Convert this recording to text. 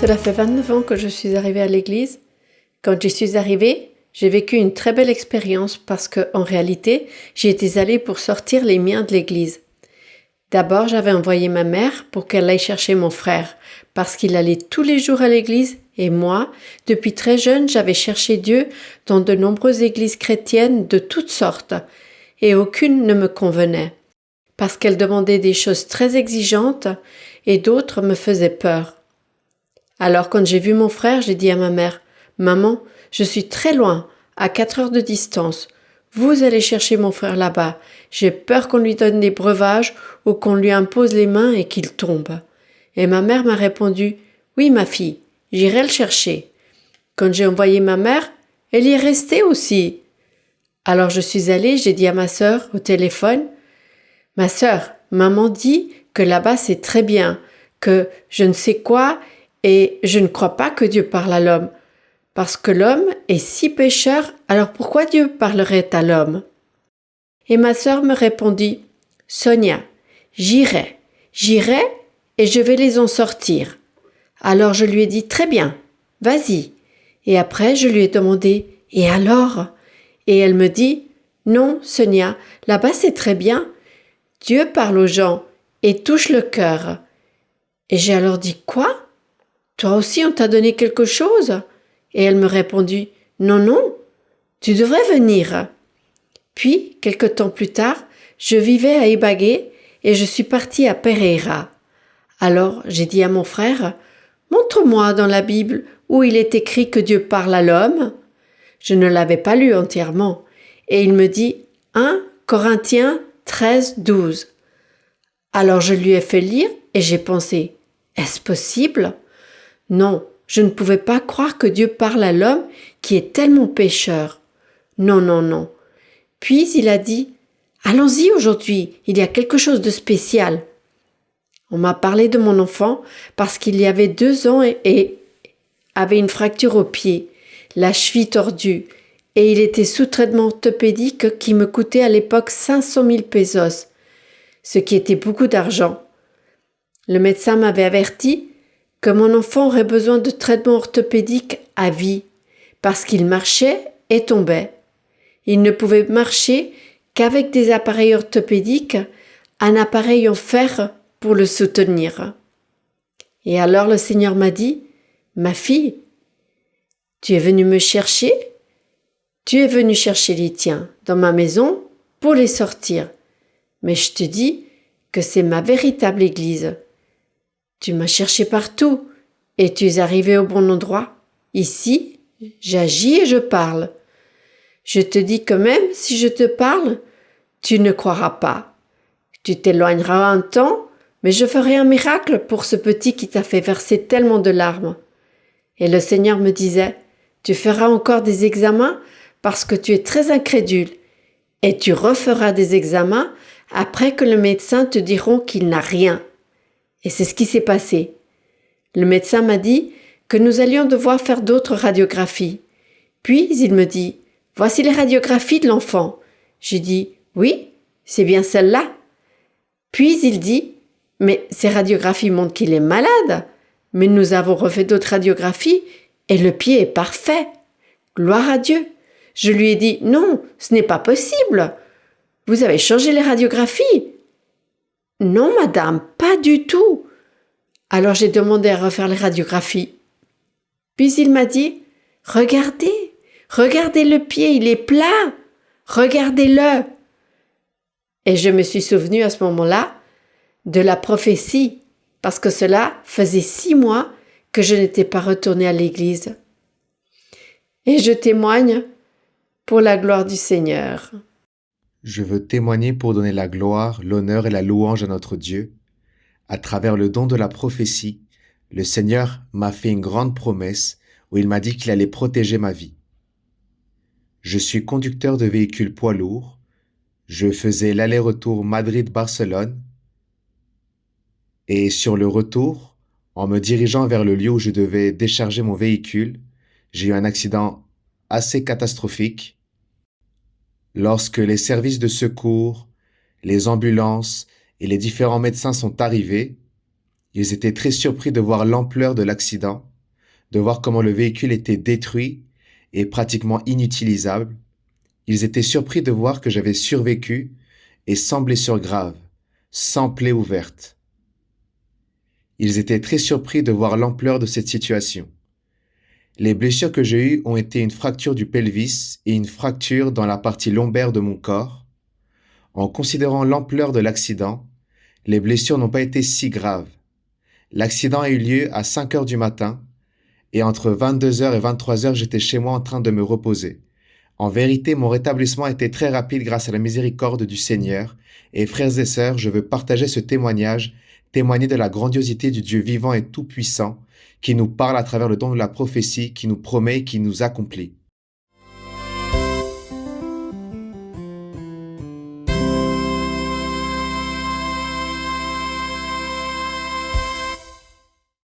Cela fait 29 ans que je suis arrivée à l'église. Quand j'y suis arrivée, j'ai vécu une très belle expérience parce que, en réalité, j'y étais allée pour sortir les miens de l'église. D'abord, j'avais envoyé ma mère pour qu'elle aille chercher mon frère, parce qu'il allait tous les jours à l'église, et moi, depuis très jeune, j'avais cherché Dieu dans de nombreuses églises chrétiennes de toutes sortes, et aucune ne me convenait, parce qu'elles demandaient des choses très exigeantes, et d'autres me faisaient peur. Alors quand j'ai vu mon frère, j'ai dit à ma mère, « Maman, je suis très loin, à 4 heures de distance. Vous allez chercher mon frère là-bas. J'ai peur qu'on lui donne des breuvages ou qu'on lui impose les mains et qu'il tombe. » Et ma mère m'a répondu, « Oui, ma fille, j'irai le chercher. » Quand j'ai envoyé ma mère, elle y est restée aussi. Alors je suis allée, j'ai dit à ma sœur au téléphone, « Ma sœur, maman dit que là-bas c'est très bien, que je ne sais quoi et je ne crois pas que Dieu parle à l'homme. Parce que l'homme est si pécheur, alors pourquoi Dieu parlerait à l'homme ?» Et ma sœur me répondit, « Sonia, j'irai et je vais les en sortir. » Alors je lui ai dit, « Très bien, vas-y. » Et après je lui ai demandé, « Et alors ?» Et elle me dit, « Non, Sonia, là-bas c'est très bien. Dieu parle aux gens et touche le cœur. » Et j'ai alors dit, « Quoi ? Toi aussi on t'a donné quelque chose ?» Et elle me répondit, « Non, non, tu devrais venir. » Puis, quelque temps plus tard, je vivais à Ibagué et je suis partie à Pereira. Alors j'ai dit à mon frère, « Montre-moi dans la Bible où il est écrit que Dieu parle à l'homme. » Je ne l'avais pas lu entièrement. Et il me dit, « 1 Corinthiens 13, 12. » Alors je lui ai fait lire et j'ai pensé, « Est-ce possible ? Non, je ne pouvais pas croire que Dieu parle à l'homme qui est tellement pécheur. Non, non, non. » Puis il a dit, « Allons-y aujourd'hui, il y a quelque chose de spécial. » On m'a parlé de mon enfant parce qu'il y avait 2 ans et avait une fracture au pied, la cheville tordue, et il était sous traitement orthopédique qui me coûtait à l'époque 500 000 pesos, ce qui était beaucoup d'argent. Le médecin m'avait averti que mon enfant aurait besoin de traitement orthopédique à vie, parce qu'il marchait et tombait. Il ne pouvait marcher qu'avec des appareils orthopédiques, un appareil en fer pour le soutenir. Et alors le Seigneur m'a dit, « Ma fille, tu es venue me chercher, tu es venue chercher les tiens dans ma maison pour les sortir. Mais je te dis que c'est ma véritable église. Tu m'as cherché partout et tu es arrivé au bon endroit. Ici, j'agis et je parle. Je te dis que même si je te parle, tu ne croiras pas. Tu t'éloigneras un temps, mais je ferai un miracle pour ce petit qui t'a fait verser tellement de larmes. » Et le Seigneur me disait, « Tu feras encore des examens parce que tu es très incrédule, et tu referas des examens après que le médecin te diront qu'il n'a rien. » Et c'est ce qui s'est passé. Le médecin m'a dit que nous allions devoir faire d'autres radiographies. Puis il me dit, « Voici les radiographies de l'enfant. » J'ai dit, « Oui, c'est bien celle-là. » Puis il dit, « Mais ces radiographies montrent qu'il est malade. Mais nous avons refait d'autres radiographies et le pied est parfait. Gloire à Dieu. » Je lui ai dit, « Non, ce n'est pas possible. Vous avez changé les radiographies. » « Non, madame, pas du tout. » Alors j'ai demandé à refaire les radiographies. Puis il m'a dit, « Regardez, regardez le pied, il est plat. Regardez-le. » Et je me suis souvenue à ce moment-là de la prophétie, parce que cela faisait 6 mois que je n'étais pas retournée à l'église. Et je témoigne pour la gloire du Seigneur. Je veux témoigner pour donner la gloire, l'honneur et la louange à notre Dieu. À travers le don de la prophétie, le Seigneur m'a fait une grande promesse où il m'a dit qu'il allait protéger ma vie. Je suis conducteur de véhicules poids lourds. Je faisais l'aller-retour Madrid-Barcelone. Et sur le retour, en me dirigeant vers le lieu où je devais décharger mon véhicule, j'ai eu un accident assez catastrophique. Lorsque les services de secours, les ambulances et les différents médecins sont arrivés, ils étaient très surpris de voir l'ampleur de l'accident de voir comment le véhicule était détruit et pratiquement inutilisable. Ils étaient surpris de voir que j'avais survécu et sans blessure grave, sans plaie ouverte. Ils étaient très surpris de voir l'ampleur de cette situation. Les blessures que j'ai eues ont été une fracture du pelvis et une fracture dans la partie lombaire de mon corps. En considérant l'ampleur de l'accident, les blessures n'ont pas été si graves. L'accident a eu lieu à 5 heures du matin et entre 22 heures et 23 heures, j'étais chez moi en train de me reposer. En vérité, mon rétablissement a été très rapide grâce à la miséricorde du Seigneur. Et frères et sœurs, je veux partager ce témoignage, témoigner de la grandiosité du Dieu vivant et tout-puissant, qui nous parle à travers le don de la prophétie, qui nous promet et qui nous accomplit.